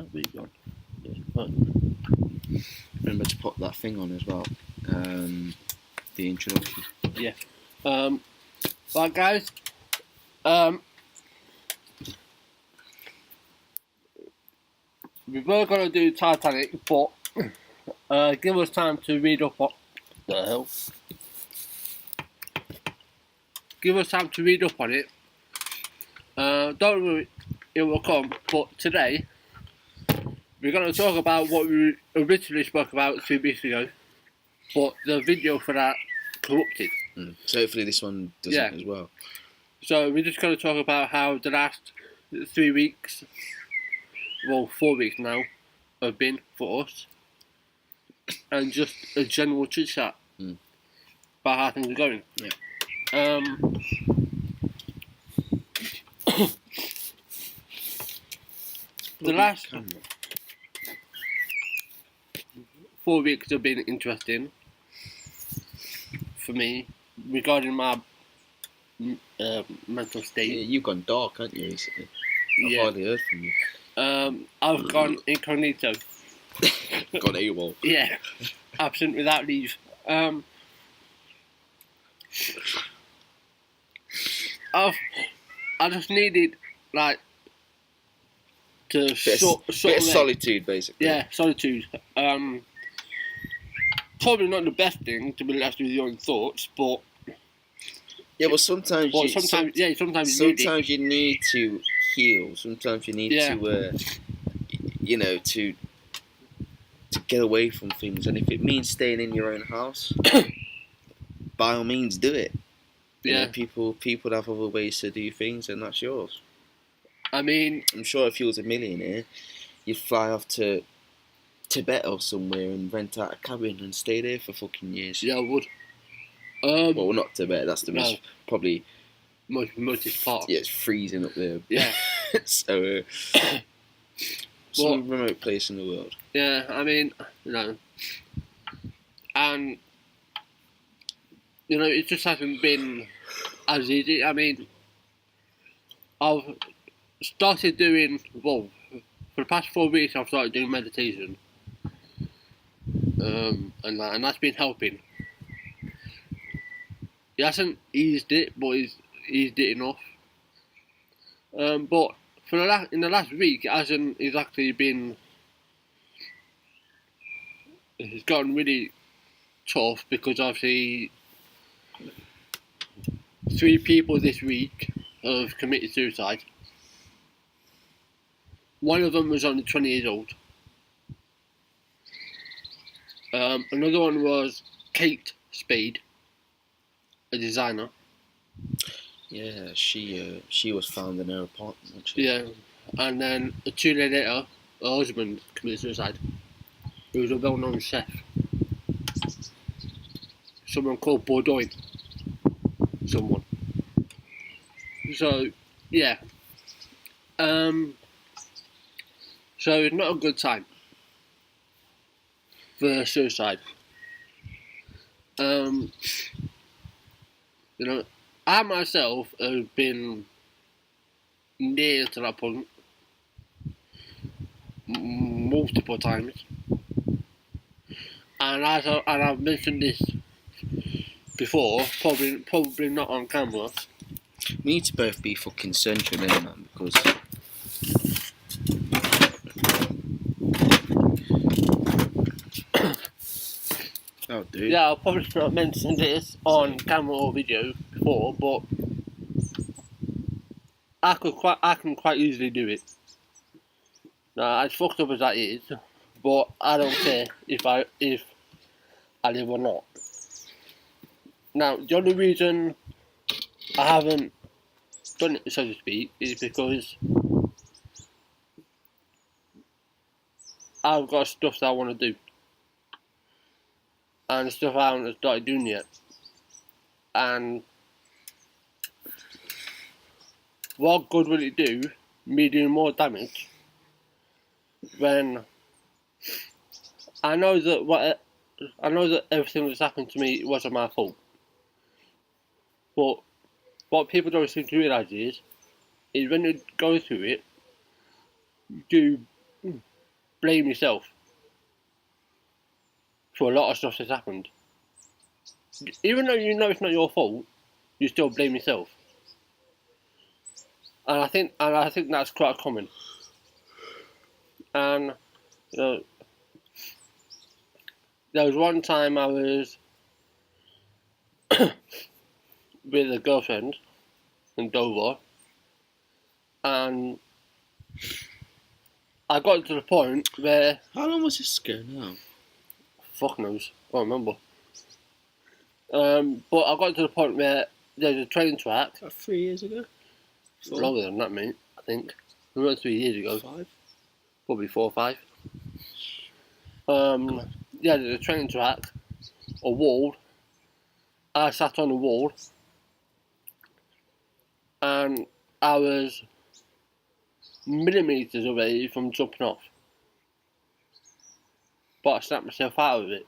That'll be gone. Yeah, right. Remember to put that thing on as well. The introduction. Yeah. Right, guys. We were going to do Titanic, but give us time to read up what the hell. Give us time to read up on it. Don't worry, it will come. But today, we're going to talk about what we originally spoke about 2 weeks ago. But the video for that corrupted. So hopefully this one doesn't as well. So we're just going to talk about how the last 3 weeks, well 4 weeks now, have been for us. And just a general chit chat about how things are going. Yeah. The last 4 weeks have been interesting for me regarding my mental state. Yeah, you've gone dark, haven't you, recently? I've hardly heard from you. I've gone incognito. Gone AWOL. Yeah, absent without leave. I just needed to bit of solitude, basically. Yeah, solitude. Probably not the best thing to be left with your own thoughts, but yeah, but sometimes you need to heal. Sometimes you need to, to get away from things, and if it means staying in your own house, by all means, do it. You know, people have other ways to do things, and that's yours. I mean, I'm sure if you was a millionaire, you'd fly off to Tibet or somewhere and rent out a cabin and stay there for fucking years. Yeah, I would. Well, not Tibet. That's the most probably most part. Yeah, it's freezing up there. Yeah. So, some remote place in the world. Yeah, I mean, and it just hasn't been as easy. I mean, I've started doing, for the past 4 weeks I've started doing meditation. And that's been helping. He hasn't eased it, but he's eased it enough. But in the last week, it hasn't exactly been. It's gotten really tough because obviously 3 people this week have committed suicide. One of them was only 20 years old. Another one was Kate Spade, a designer. Yeah, she was found in her apartment, wasn't she? Yeah, and then 2 days later, her husband committed suicide. He was a well-known chef. Someone called Bourdain. Someone. So, yeah. So it's not a good time for suicide. I myself have been near to that point multiple times, and I've mentioned this before, probably not on camera. We need to both be fucking central, man, because oh, dude. Yeah, I've probably not mentioned this on camera or video before, but I can quite easily do it. Now, as fucked up as that is, but I don't care if I live or not. Now, the only reason I haven't done it, so to speak, is because I've got stuff that I want to do. And stuff I haven't started doing yet. And what good will it do me doing more damage when I know that everything that's happened to me wasn't my fault. But what people don't seem to realise is when you go through it, you do blame yourself for a lot of stuff that's happened. Even though you know it's not your fault, you still blame yourself. And I think that's quite common. And there was one time I was with a girlfriend in Dover, and I got to the point where... How long was this ago now? Fuck knows, I can't remember. But I got to the point where there's a train track. About 3 years ago? 4? Longer than that, mate, I think. It was 3 years ago. 5? Probably 4 or 5. Yeah, there's a train track, a wall. I sat on the wall, and I was millimetres away from jumping off. But I snapped myself out of it.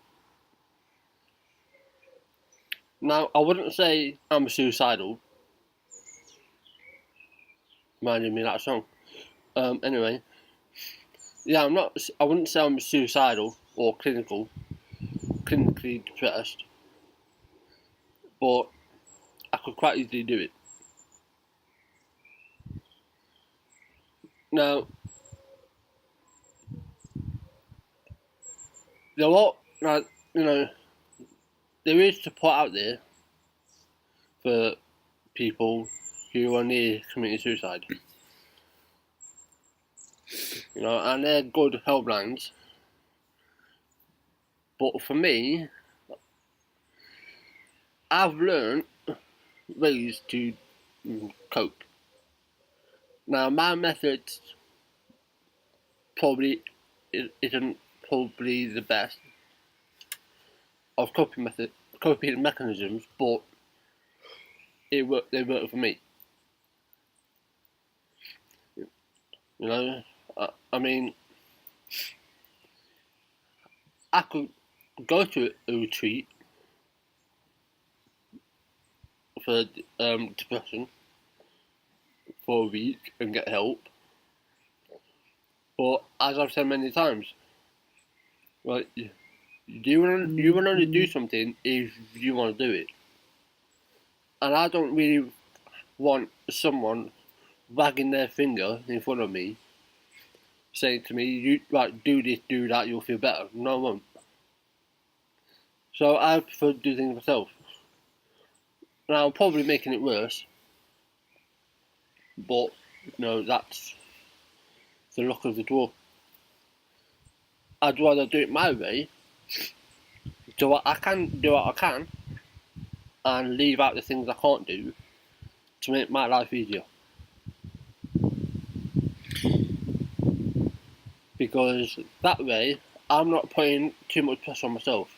Now, I wouldn't say I'm suicidal. Reminding me of that song. Anyway. Yeah, I wouldn't say I'm suicidal or clinically depressed. But I could quite easily do it. Now, there is support out there for people who are near committing suicide. And they're good helplines. But for me, I've learned ways to cope. Now, my methods isn't probably the best of coping mechanisms, but they work for me. I mean, I could go to a retreat for depression for a week and get help, but as I've said many times, right, you will only do something if you want to do it, and I don't really want someone wagging their finger in front of me saying to me, "You do this, do that, you'll feel better." No, I won't. So I prefer to do things myself. Now I'm probably making it worse, but that's the luck of the draw. I'd rather do it my way, do what I can, and leave out the things I can't do to make my life easier. Because that way, I'm not putting too much pressure on myself.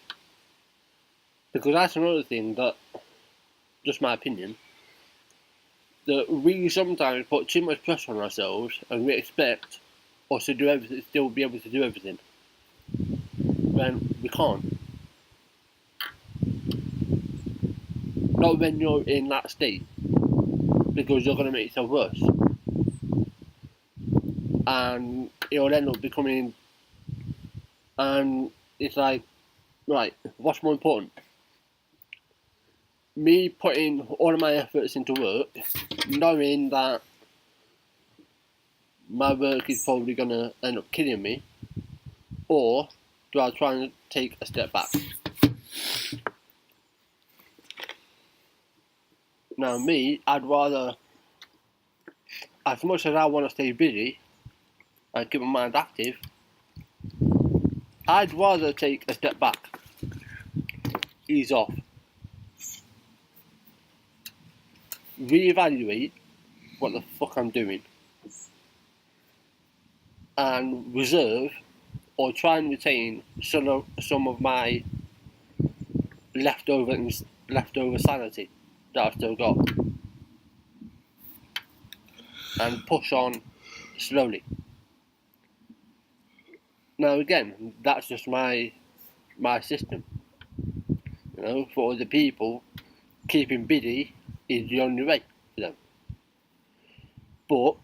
Because that's another thing that, just my opinion, that we sometimes put too much pressure on ourselves and we expect us to do everything, still be able to do everything, when we can't. Not when you're in that state, because you're going to make yourself worse. And it'll end up becoming, and it's like, right, what's more important? Me putting all of my efforts into work, knowing that my work is probably going to end up killing me, or do I try and take a step back? Now me, I'd rather, as much as I want to stay busy and keep my mind active, I'd rather take a step back, ease off, reevaluate what the fuck I'm doing, and reserve or try and retain some of my leftover sanity that I've still got, and push on slowly. Now again, that's just my system. For other people, keeping busy is the only way for them. But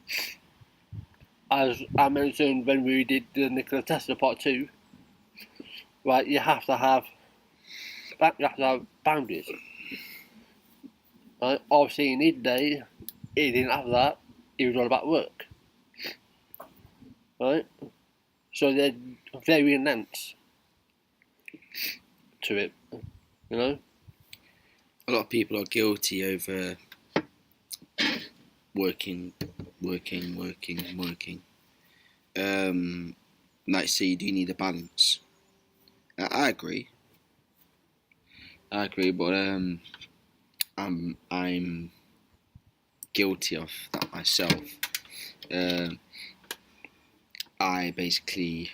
as I mentioned when we did the Nikola Tesla Part 2, right, you have to have boundaries. Right? Obviously, in his day, he didn't have that. It was all about work. Right? So they're very intense to it, you know? A lot of people are guilty over working. Like say you do need a balance. I agree, but I'm guilty of that myself. I basically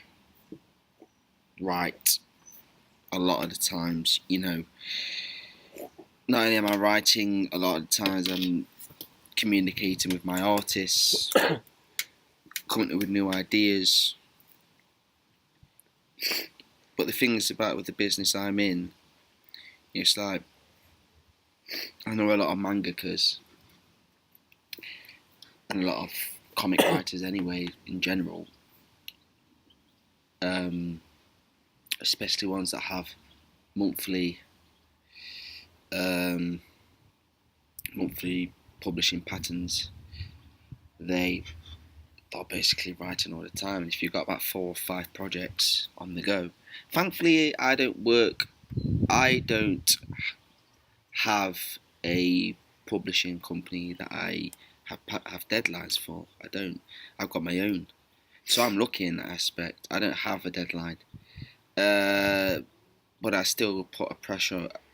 write a lot of the times, you know. Not only am I writing, a lot of the times I'm communicating with my artists, coming up with new ideas. But the thing is about with the business I'm in, it's like, I know a lot of mangakas and a lot of comic writers anyway, in general. Especially ones that have monthly publishing patterns. They're basically writing all the time, and if you've got about 4 or 5 projects on the go, thankfully I don't have a publishing company that I have deadlines for. I've got my own, so I'm lucky in that aspect. I don't have a deadline, but I still put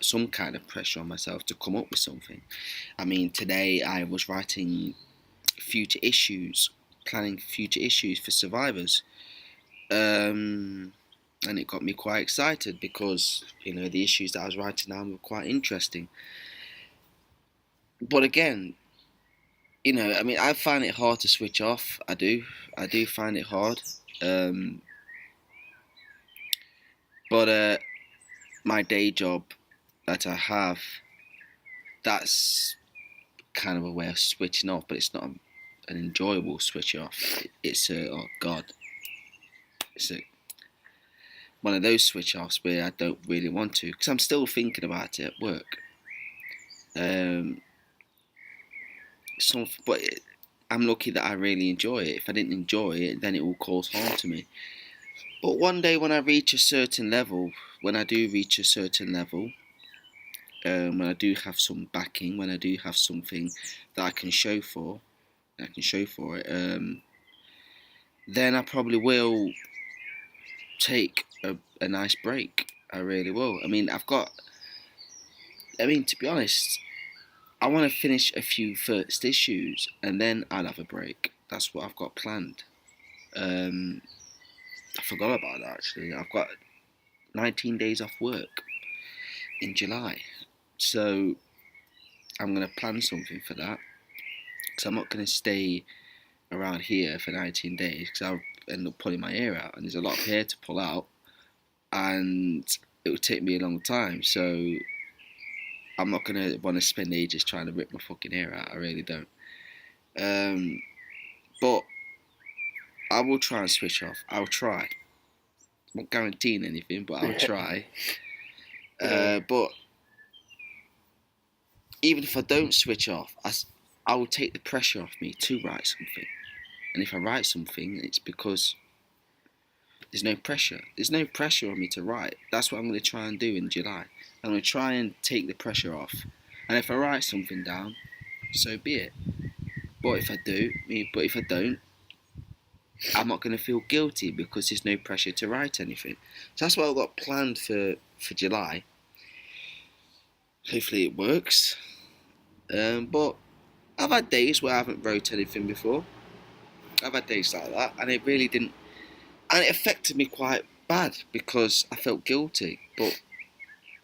some kind of pressure on myself to come up with something. I mean, today I was writing planning future issues for Survivors, and it got me quite excited because, you know, the issues that I was writing down were quite interesting. But again, you know, I mean, I find it hard to switch off. I do find it hard. But my day job that I have, that's kind of a way of switching off, but it's not an enjoyable switch off. It's oh god, it's one of those switch offs where I don't really want to, because I'm still thinking about it at work. But I'm lucky that I really enjoy it. If I didn't enjoy it, then it will cause harm to me. But one day when I do reach a certain level, when I do have some backing, when I do have something that I can show for it, then I probably will take a nice break. I really will. I mean, to be honest, I want to finish a few first issues and then I'll have a break. That's what I've got planned. I forgot about that actually. I've got 19 days off work in July. So I'm going to plan something for that. Because I'm not going to stay around here for 19 days because I'll end up pulling my hair out. And there's a lot of hair to pull out. And it would take me a long time. So I'm not going to want to spend ages trying to rip my fucking hair out. I really don't. But I will try and switch off. I'll try. I'm not guaranteeing anything, but I'll try. But even if I don't switch off, I will take the pressure off me to write something. And if I write something, it's because there's no pressure. There's no pressure on me to write. That's what I'm going to try and do in July. I'm going to try and take the pressure off. And if I write something down, so be it. But if I don't, I'm not going to feel guilty because there's no pressure to write anything. So that's what I've got planned for July. Hopefully it works. But I've had days where I haven't wrote anything before. I've had days like that, and it really didn't. And it affected me quite bad because I felt guilty. But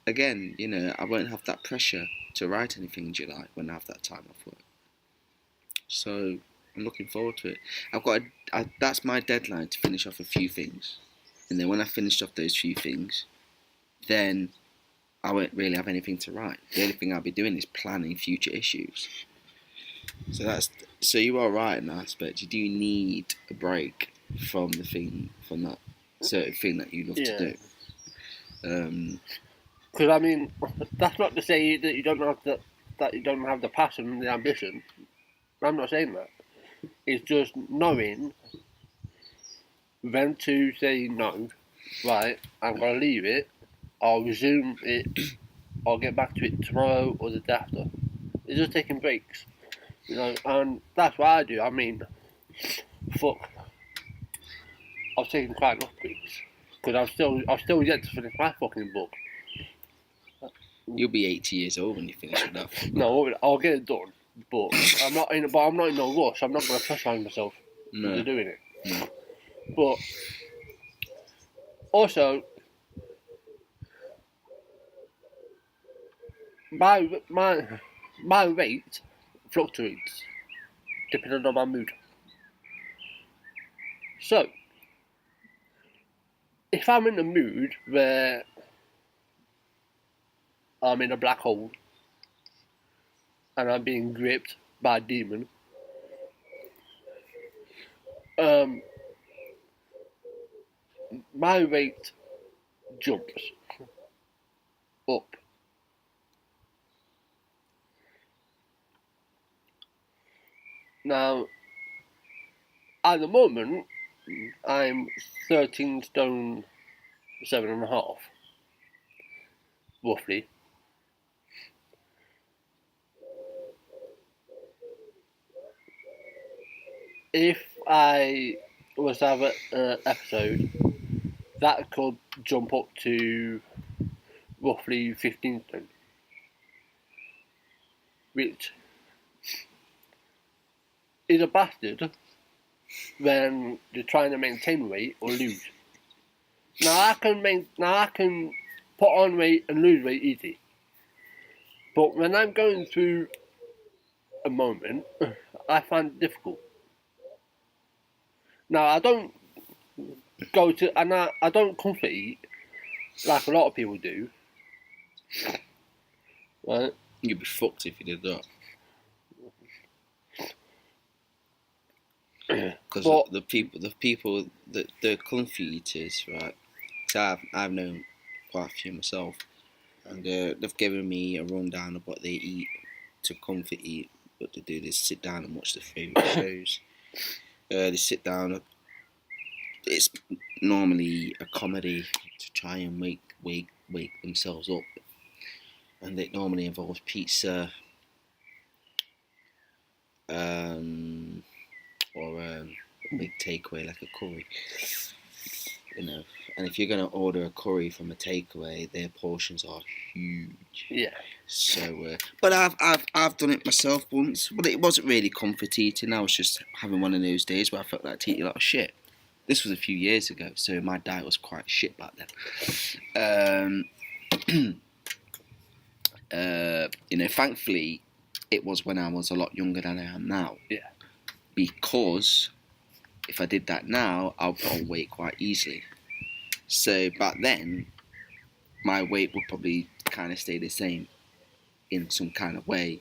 again, you know, I won't have that pressure to write anything in July when I have that time off work. So I'm looking forward to it. That's my deadline, to finish off a few things. And then when I finished off those few things, then I won't really have anything to write. The only thing I'll be doing is planning future issues. So So you are right in that aspect. You do need a break from that certain thing that you love to do. Because I mean, that's not to say that you don't have the passion and the ambition. I'm not saying that. It's just knowing when to say no. Right, I'm gonna leave it. I'll resume it. I'll get back to it tomorrow or the day after. It's just taking breaks, and that's what I do. I mean, fuck, I've taken quite enough breaks because I've still yet to finish my fucking book. You'll be 80 years old when you finish with that. No, I'll get it done, but I'm not in no rush. I'm not going to pressurize myself into doing it. No. But also, my rate fluctuates depending on my mood. So, if I'm in a mood where I'm in a black hole and I'm being gripped by a demon, my rate jumps up. Now, at the moment, I'm 13 stone 7.5, roughly. If I was to have an episode, that could jump up to roughly 15 stone, which is a bastard when you're trying to maintain weight or lose. Now I can put on weight and lose weight easy, but when I'm going through a moment, I find it difficult. Now I don't I don't comfort eat like a lot of people do. Right? You'd be fucked if you did that. Because the people that the comfy eaters, right? So I've known quite a few myself, and they've given me a rundown of what they eat to comfort eat. What they do is sit down and watch their favourite shows. They sit down. It's normally a comedy to try and wake themselves up, and it normally involves pizza, or a big takeaway like a curry. And if you're gonna order a curry from a takeaway, their portions are huge. Yeah. So, but I've done it myself once. But it wasn't really comfort eating. I was just having one of those days where I felt like eating a lot of shit. This was a few years ago, so my diet was quite shit back then. Thankfully, it was when I was a lot younger than I am now. Yeah. Because if I did that now, I'll put on weight quite easily. So back then, my weight would probably kind of stay the same in some kind of way.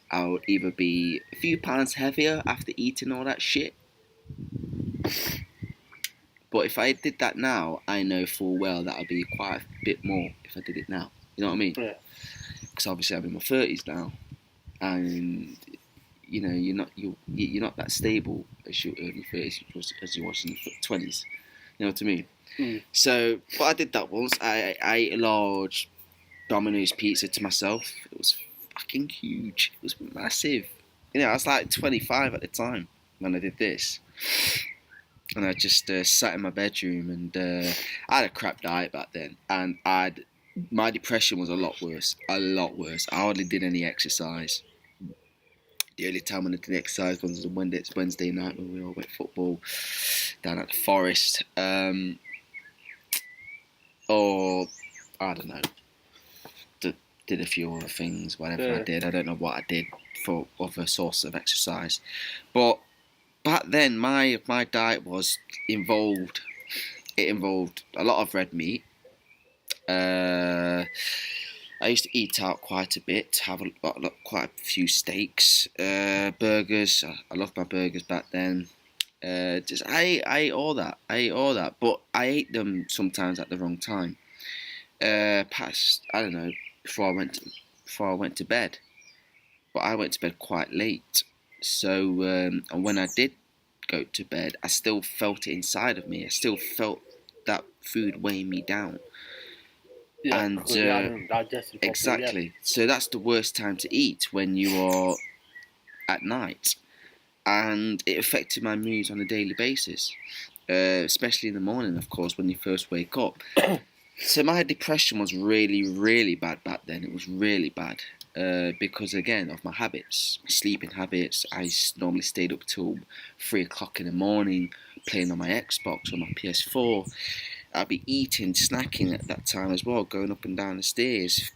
I would either be a few pounds heavier after eating all that shit. But if I did that now, I know full well that I'd be quite a bit more if I did it now. You know what I mean? Yeah. Because obviously I'm in my 30s now, and you're not that stable as your early 30s as you was in your 20s. You know what I mean? Mm. So, but I did that once. I ate a large Domino's pizza to myself. It was fucking huge. It was massive. I was like 25 at the time when I did this. And I just sat in my bedroom, and I had a crap diet back then. And my depression was a lot worse. I hardly did any exercise. The only time when I did exercise was on Wednesday night when we all went football down at the forest. Or, I don't know, did a few other things, whatever I did. I don't know what I did for other source of exercise. But back then, my diet involved a lot of red meat, I used to eat out quite a bit, have quite a few steaks, burgers. I loved my burgers back then. I ate all that. But I ate them sometimes at the wrong time. Past, I don't know, before I went to bed. But I went to bed quite late. So and when I did go to bed, I still felt it inside of me. I still felt that food weighing me down. Yeah, And because you haven't digested properly. exactly. Yeah. So that's the worst time to eat, when you are at night. And it affected my moods on a daily basis, especially in the morning, of course, when you first wake up. So my depression was really, really bad back then. It was really bad because, again, of my habits, my sleeping habits. I normally stayed up till 3 o'clock in the morning playing on my Xbox or my PS4. I'd be eating, snacking at that time as well, going up and down the stairs,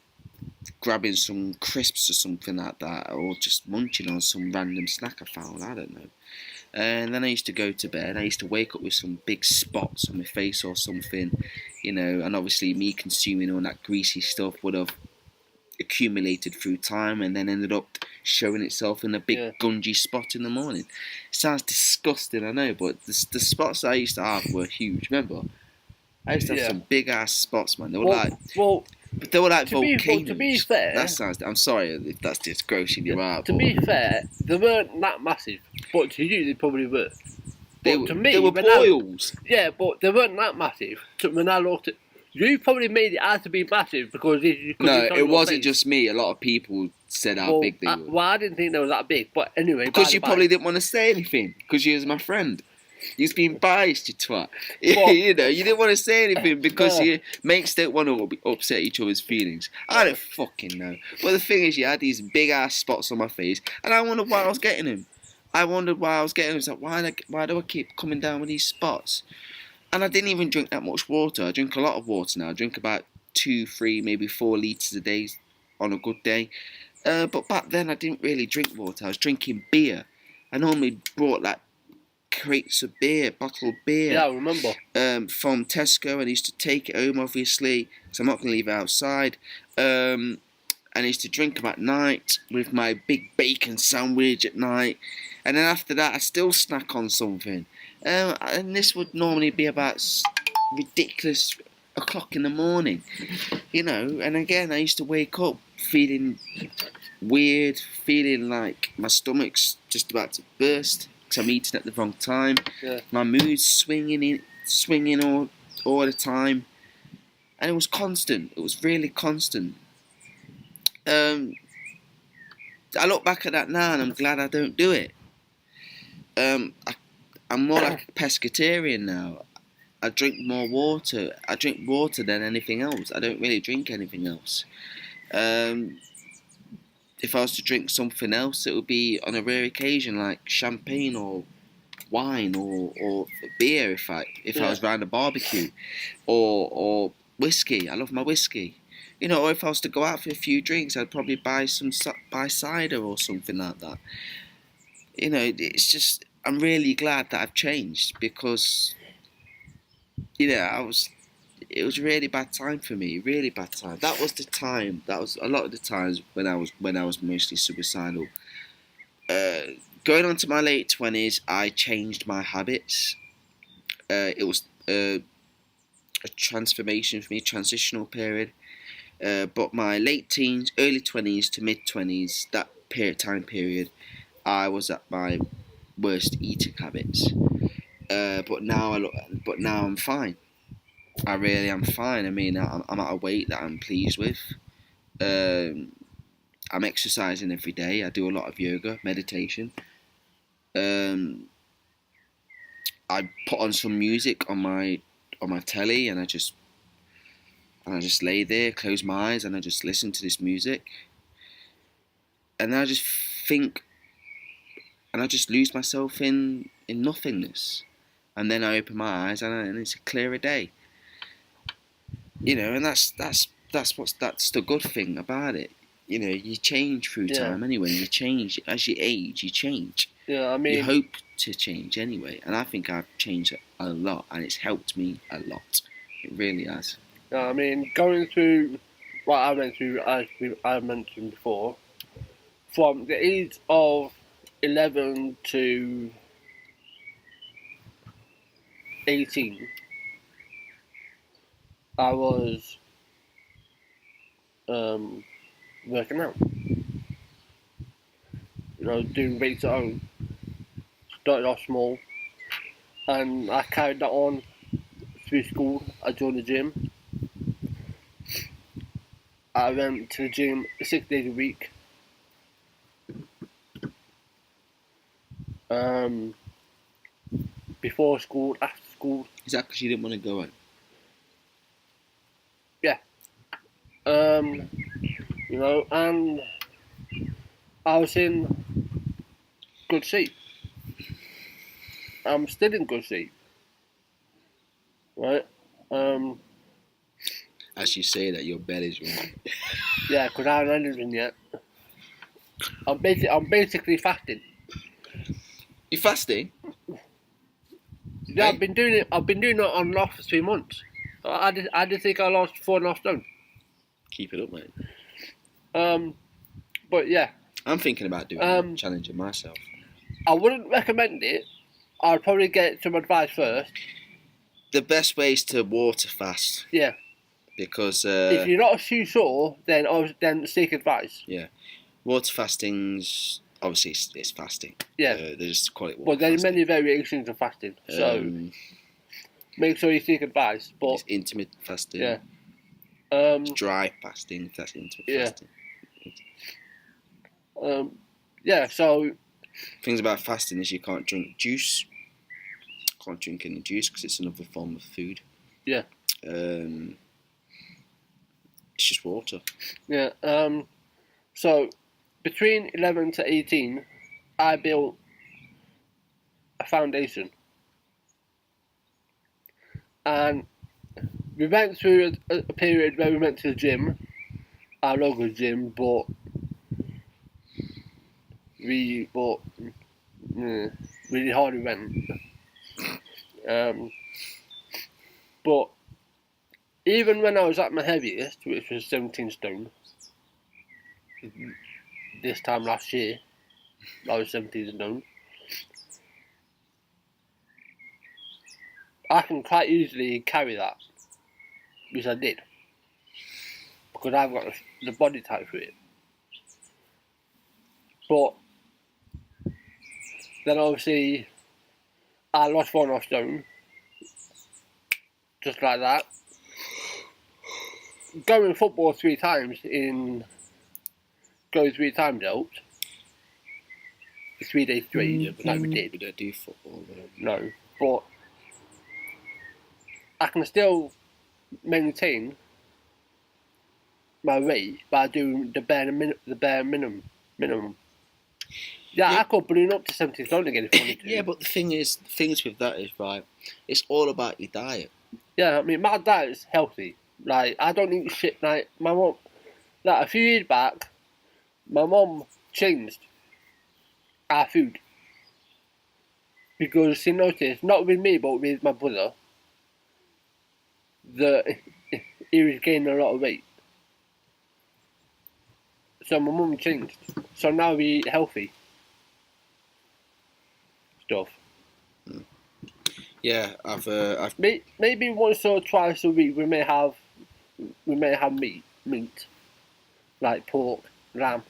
grabbing some crisps or something like that, or just munching on some random snack I found, I don't know. And then I used to go to bed. I used to wake up with some big spots on my face or something, and obviously me consuming all that greasy stuff would have accumulated through time and then ended up showing itself in a big gungy spot in the morning. Sounds disgusting, I know, but the spots I used to have were huge. Remember, I used to have some big ass spots, man. They were but they were like volcanoes. To be fair, that sounds. I'm sorry if that's just grossing you out. To be fair, they weren't that massive, but to you they probably were. But to me, they were boils. But they weren't that massive. So when I looked at, you probably made it out to be massive because no, it wasn't just me. A lot of people said how big they were. Well, I didn't think they were that big, but anyway. Because you probably didn't want to say anything because you was my friend. You's being biased, you twat. You didn't want to say anything because your mates don't want to upset each other's feelings. I don't fucking know. But the thing is, you had these big ass spots on my face, and I wondered why I was getting them. It's like, why do I keep coming down with these spots? And I didn't even drink that much water. I drink a lot of water now. I drink about 2, 3, maybe 4 litres a day on a good day. But back then, I didn't really drink water. I was drinking beer. I normally brought like crates of beer, bottled beer. Yeah, I remember. From Tesco, and I used to take it home, obviously, so I'm not going to leave it outside. And I used to drink them at night with my big bacon sandwich at night. And then after that, I still snack on something. And this would normally be about ridiculous o'clock in the morning, And again, I used to wake up feeling weird, feeling like my stomach's just about to burst. I'm eating at the wrong time. My mood's swinging all the time, and it was constant. It was really constant. I look back at that now, and I'm glad I don't do it. I'm more like a pescatarian now. I drink more water. I drink water than anything else. I don't really drink anything else. If I was to drink something else, it would be on a rare occasion, like champagne or wine or beer. If I was round a barbecue, or whiskey. I love my whiskey. Or if I was to go out for a few drinks, I'd probably buy cider or something like that. It's just, I'm really glad that I've changed because, it was a really bad time for me, really bad time. That was the time. That was a lot of the times when I was mostly suicidal. Going on to my late 20s, I changed my habits. It was a transformation for me, transitional period. But my late teens, early 20s to mid 20s, that time period, I was at my worst eating habits. But now I'm fine. I really am fine. I mean, I'm at a weight that I'm pleased with. I'm exercising every day. I do a lot of yoga, meditation. I put on some music on my telly, and I just lay there, close my eyes, and I just listen to this music. And I just think, and I just lose myself in nothingness. And then I open my eyes, and it's a clearer day. And that's the good thing about it. You change through time anyway. You change as you age. You change. Yeah, I mean, you hope to change anyway, and I think I've changed a lot, and it's helped me a lot. It really has. I mean, going through what I went through, as I mentioned before, from the age of 11 to 18, I was working out. Doing weights at home. Started off small, and I carried that on through school. I joined the gym. I went to the gym 6 days a week. Before school, after school. Is that because you didn't want to go out? Yeah. And I was in good shape. I'm still in good shape. Right? As you say that, your belly's wrong. Yeah, because I haven't had anything yet. I'm basically fasting. You're fasting? Yeah, Hey? I've been doing it on and off for 3 months. I just think I lost 4.5 stone. Keep it up, mate. But yeah. I'm thinking about doing it, challenging myself. I wouldn't recommend it. I'd probably get some advice first. The best way is to water fast. Yeah. Because if you're not too sure, then seek advice. Yeah. Water fasting's obviously it's fasting. Yeah. There's quite water. But there's many variations of fasting, so make sure you seek advice. But it's intermittent fasting. Yeah. It's dry fasting. If that's intermittent fasting. Yeah. So things about fasting is you can't drink juice. Can't drink any juice because it's another form of food. Yeah. It's just water. Yeah. So between 11 to 18, I built a foundation, and we went through a period where we went to the gym, our local gym, but really hardly went. But even when I was at my heaviest, which was 17 stone, this time last year, I was 17 stone. I can quite easily carry that, which I did, because I've got the body type for it. But then obviously I lost 4.5 stone, just like that. Going football 3 times helped. 3 days straight, like we did. We don't do football though. No, but I can still maintain my weight by doing the bare minimum. Yeah, I could balloon up to 70 stone again if I wanted to. Yeah, but the things with that is, right, it's all about your diet. Yeah, I mean, my diet is healthy. Like, I don't eat shit. Like, my mum, like, a few years back, my mum changed our food. Because she noticed, not with me, but with my brother, that he was gaining a lot of weight. So my mum changed. So now we eat healthy stuff. Yeah, I've maybe once or twice a week we may have meat, like pork, lamb,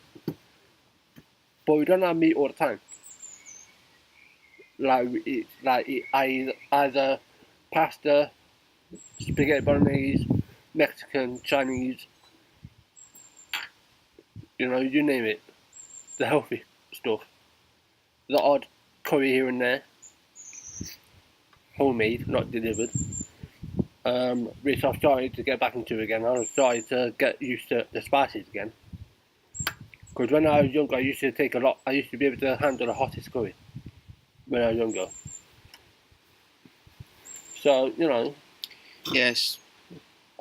but we don't have meat all the time. I eat either pasta, spaghetti bolognese, Mexican, Chinese, you name it, the healthy stuff. The odd curry here and there, homemade, not delivered. Which I've started to get back into again. I've started to get used to the spices again. Because when I was younger, I used to be able to handle the hottest curry when I was younger. So, Yes.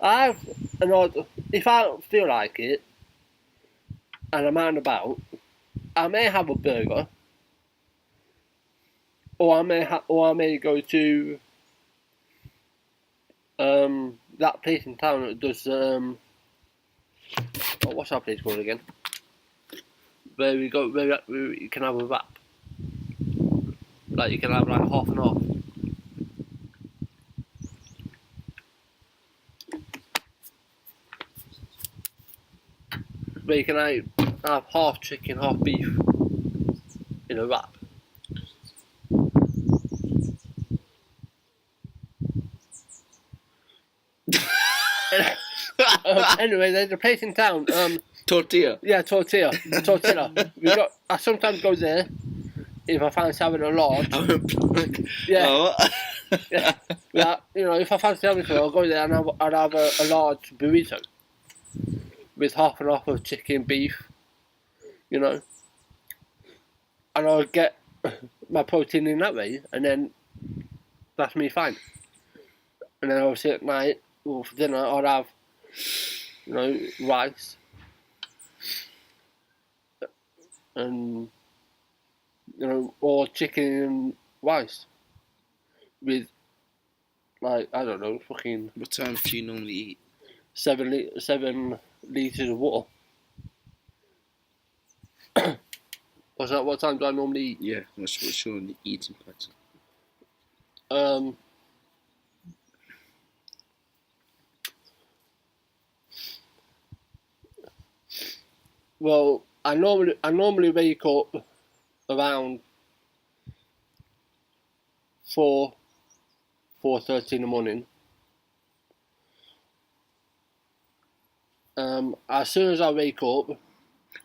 If I don't feel like it, and I'm out and about, I may have a burger, or I may go to that place in town that does what's our place called again? Where we go, where you can have a wrap. Like you can have like half and half. Where you can have half chicken, half beef in a wrap. Anyway, there's a place in town. Tortilla. Yeah, tortilla. I sometimes go there if I fancy having a large. Yeah. Oh. Yeah. You know, if I fancy having something, I'll go there and I'll have a large burrito with half and half of chicken, beef. You know, and I'll get my protein in that way, and then that's me fine. And then obviously at night, or for dinner, I'll have, you know, rice and, you know, or chicken and rice with, like, I don't know, fucking What time do you normally eat? 7 litres of water. What's that? What time do I normally eat? Yeah, what's your eating pattern? Well, I normally wake up around 4:30 in the morning. As soon as I wake up,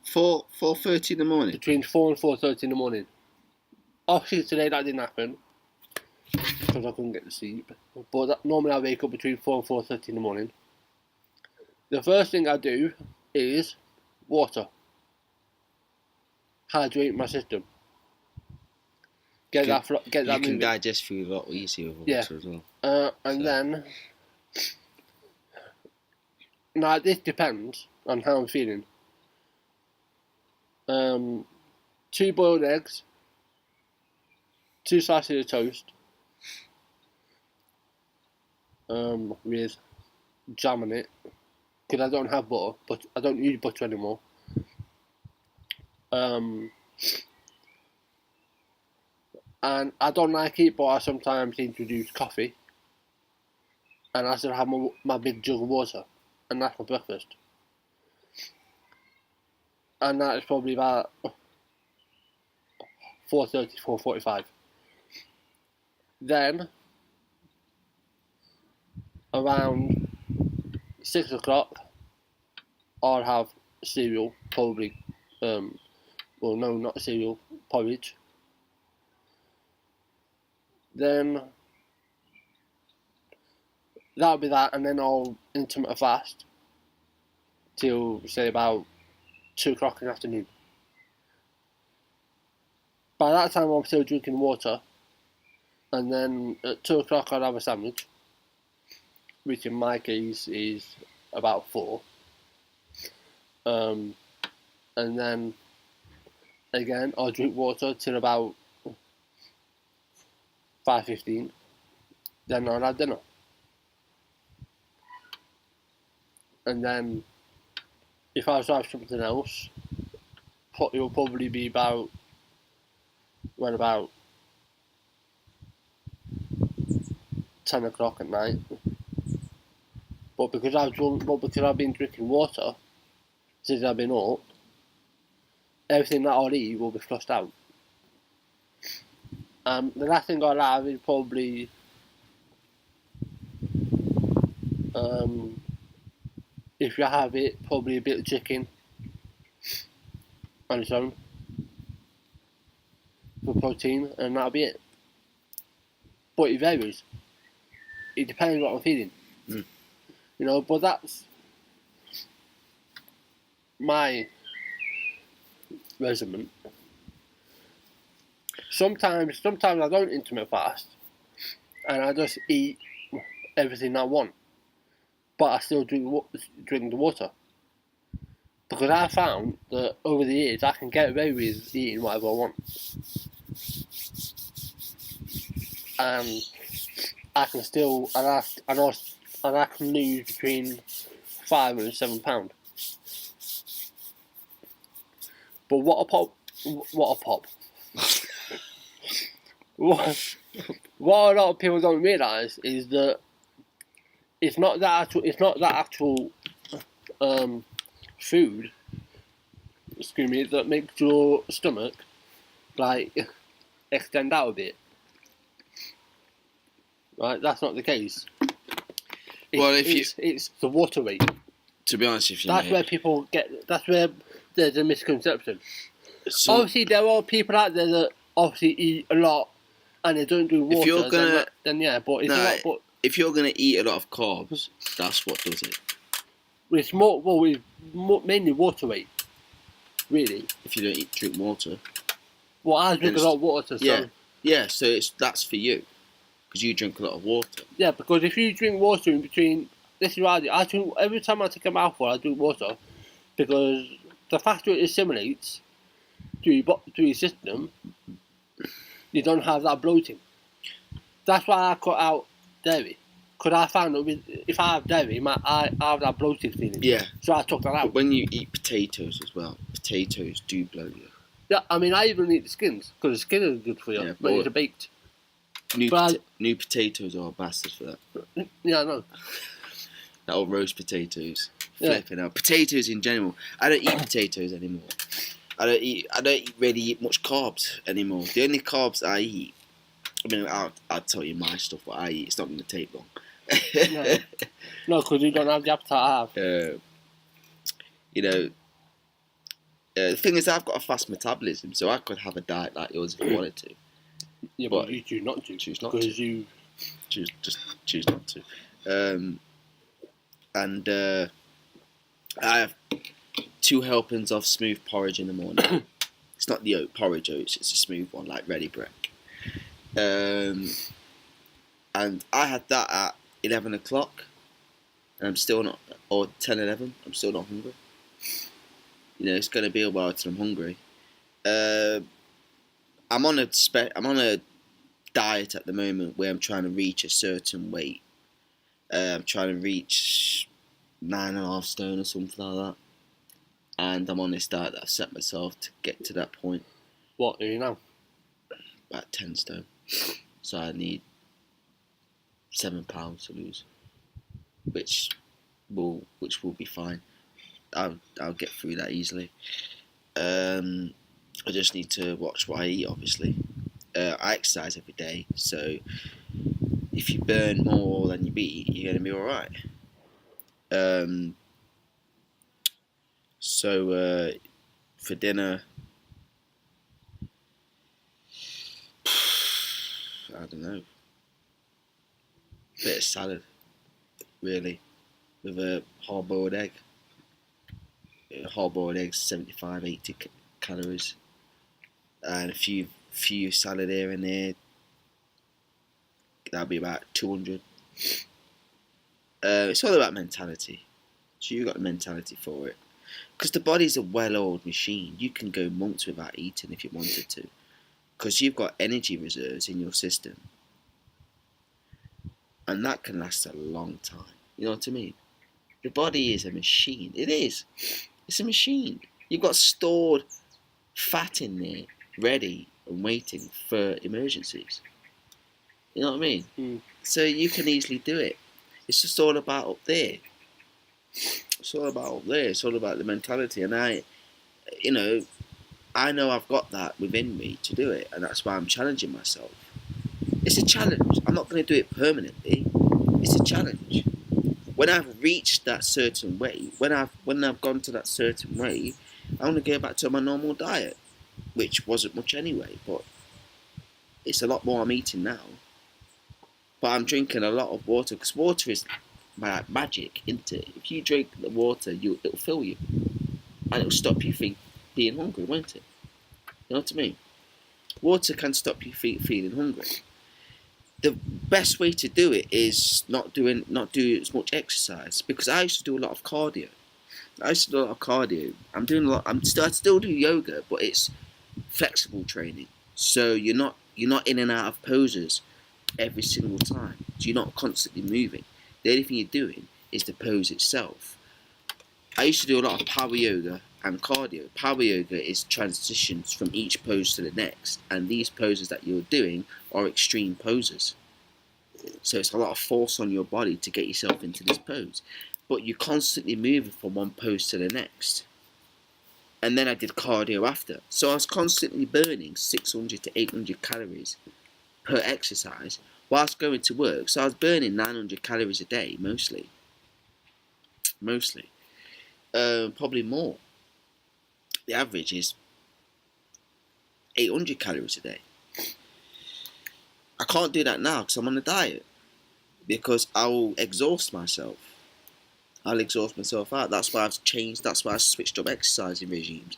4:30 in the morning. between 4 and 4:30 in the morning. Obviously today that didn't happen because I couldn't get to sleep. But normally I wake up between 4 and 4:30 in the morning. The first thing I do is water. Hydrate my system. Get that You moving. can digest food a lot easier with water as well. And then, now this depends on how I'm feeling. 2 boiled eggs, 2 slices of toast, with jam on it, because I don't have butter, but I don't use butter anymore. And I don't like it, but I sometimes introduce coffee, and I still have my big jug of water, and that's my breakfast. And that is probably about 4:30, 4:45. Then, around 6 o'clock, I'll have cereal, probably, well no, not cereal, porridge. Then, that'll be that, and then I'll intermittent fast till, say, about 2 o'clock in the afternoon. By that time I'm still drinking water, and then at 2 o'clock I'll have a sandwich, which in my case is about 4. And then again I'll drink water till about 5:15. Then I'll have dinner, and then if I was to have something else, it will probably be about 10 o'clock at night. But because I've been drinking water since I've been up, everything that I'll eat will be flushed out. The last thing I'll have is probably if you have it, probably a bit of chicken on its own for protein, and that'll be it. But it varies. It depends what I'm feeling. You know, but that's my regimen. Sometimes I don't intermittent fast, and I just eat everything I want, but I still drink the water. Because I found that over the years I can get away with eating whatever I want, and I can still I can lose between £5 and £7. But what a pop! What a lot of people don't realise is that it's not that actual food, excuse me, that makes your stomach like extend out a bit. Right, that's not the case. It's the water weight. To be honest with you, that's where people get. That's where there's a misconception. So, obviously, there are people out there that obviously eat a lot and they don't do water. If you're gonna, then yeah, but it's not. But if you're gonna eat a lot of carbs, that's what does it. It's mainly water weight, really. If you don't drink water. Well, I drink a lot of water. So yeah. So that's for you, because you drink a lot of water. Yeah, because if you drink water in between, this is what I do. I drink every time I take a mouthful. I drink water, because the faster it assimilates to your system, you don't have that bloating. That's why I cut out dairy. Because I found that if I have dairy, I have that bloating feeling. Yeah. So I took that out. But when you eat potatoes as well, potatoes do bloat you. Yeah, I mean, I even eat the skins, because the skin is good for you, but it's baked. New potatoes are bastards for that. Yeah, I know. That old roast potatoes. Flipping out. Potatoes in general. I don't eat potatoes anymore. I don't really eat much carbs anymore. The only carbs I eat, I mean, I'll tell you my stuff, what I eat. It's not going to take long. No, because you don't have the appetite I have. The thing is, I've got a fast metabolism, so I could have a diet like yours if I wanted to. Yeah, but you choose not to. Choose not to. Because you... Choose not to. I have 2 helpings of smooth porridge in the morning. It's not the oat porridge oats, it's a smooth one, like ready bread. And I had that at 11 o'clock, and I'm still not, or 10, 11, I'm still not hungry. It's going to be a while till I'm hungry. I'm on a diet at the moment where I'm trying to reach a certain weight. I'm trying to reach 9.5 stone or something like that. And I'm on this diet that I've set myself to get to that point. What are you now? About 10 stone. So I need 7 pounds to lose, which will be fine. I'll get through that easily. I just need to watch what I eat, obviously. I exercise every day, so if you burn more than you eat, you're going to be alright. So for dinner, I don't know, bit of salad, really, with a hard-boiled egg. Hard-boiled eggs, 75, 80 calories, and a few salad here and there. That'll be about 200. It's all about mentality. So you got the mentality for it, because the body's a well-oiled machine. You can go months without eating if you wanted to, because you've got energy reserves in your system, and that can last a long time. You know what I mean? The body is a machine. It is. It's a machine. You've got stored fat in there, ready and waiting for emergencies. You know what I mean? Mm. So you can easily do it. It's just all about up there. It's all about up there. It's all about the mentality. And I know I've got that within me to do it, and that's why I'm challenging myself. It's a challenge. I'm not going to do it permanently. It's a challenge. When I've reached that certain weight, when I've gone to that certain weight, I want to go back to my normal diet, which wasn't much anyway, but it's a lot more I'm eating now. But I'm drinking a lot of water, because water is like magic, isn't it? If you drink the water, it'll fill you, and it'll stop you being hungry, won't it? You know what I mean? Water can stop you feeling hungry. The best way to do it is not do as much exercise, because I used to do a lot of cardio. I still do yoga, but it's flexible training. So you're not in and out of poses every single time. So you're not constantly moving. The only thing you're doing is the pose itself. I used to do a lot of power yoga and cardio. Power yoga is transitions from each pose to the next, and these poses that you're doing are extreme poses. So it's a lot of force on your body to get yourself into this pose, but you're constantly moving from one pose to the next. And then I did cardio after, so I was constantly burning 600 to 800 calories per exercise whilst going to work. So I was burning 900 calories a day, mostly, probably more. The average is 800 calories a day. I can't do that now because I'm on a diet, because I'll exhaust myself. I'll exhaust myself out. That's why I've changed. That's why I switched up exercising regimes.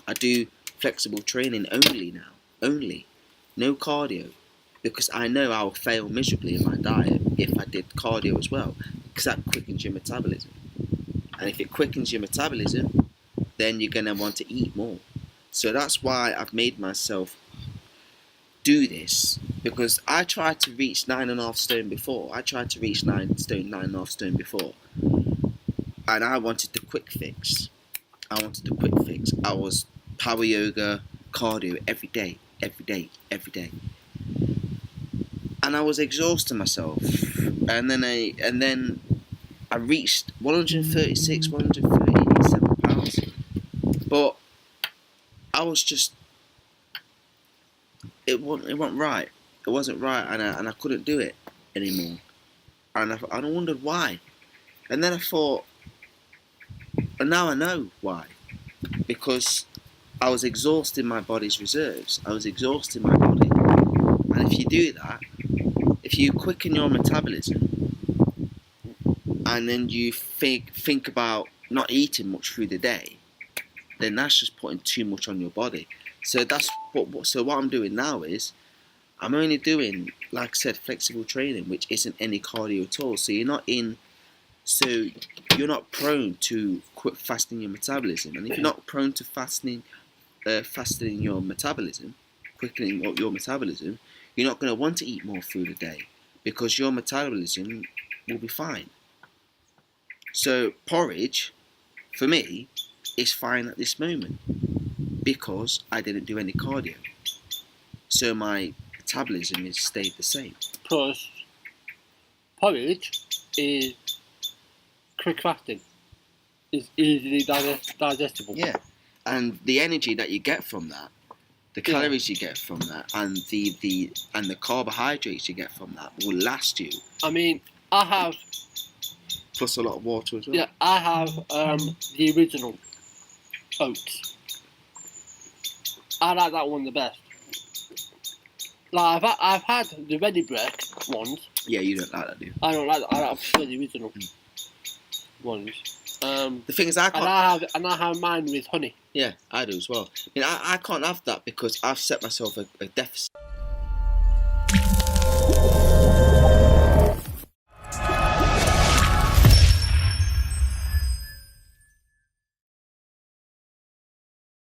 I do flexible training only now. Only. No cardio. Because I know I'll fail miserably in my diet if I did cardio as well. Because that quickens your metabolism. And if it quickens your metabolism, then you're going to want to eat more. So that's why I've made myself do this. Because I tried to reach 9.5 stone before. I tried to reach 9.5 stone before. And I wanted the quick fix. I was power yoga, cardio every day. And I was exhausting myself. And then I reached 136, 137 pounds. But I was just, it wasn't right. It wasn't right, and I couldn't do it anymore. And I wondered why. And then I thought, and now I know why. Because I was exhausting my body's reserves. I was exhausting my body. And if you do that, if you quicken your metabolism, and then you think about not eating much through the day, then that's just putting too much on your body. So what I'm doing now is, I'm only doing, like I said, flexible training, which isn't any cardio at all. So you're not prone to fastening your metabolism. And if you're not prone to fastening your metabolism, quickening up your metabolism, you're not going to want to eat more food a day, because your metabolism will be fine. So porridge, for me, is fine at this moment, because I didn't do any cardio. So my metabolism has stayed the same. Plus, porridge is quick fasting. It's easily digestible. Yeah, and the energy that you get from that, the calories you get from that, and the carbohydrates you get from that will last you. I mean, I have. Plus a lot of water as well. Yeah, I have the original oats. I like that one the best. Like I've had the ready bread ones. Yeah, you don't like that, do you? I don't like that. I prefer the original ones. The thing is, I can't. And I have mine with honey. Yeah, I do as well. I mean, I can't have that because I've set myself a deficit.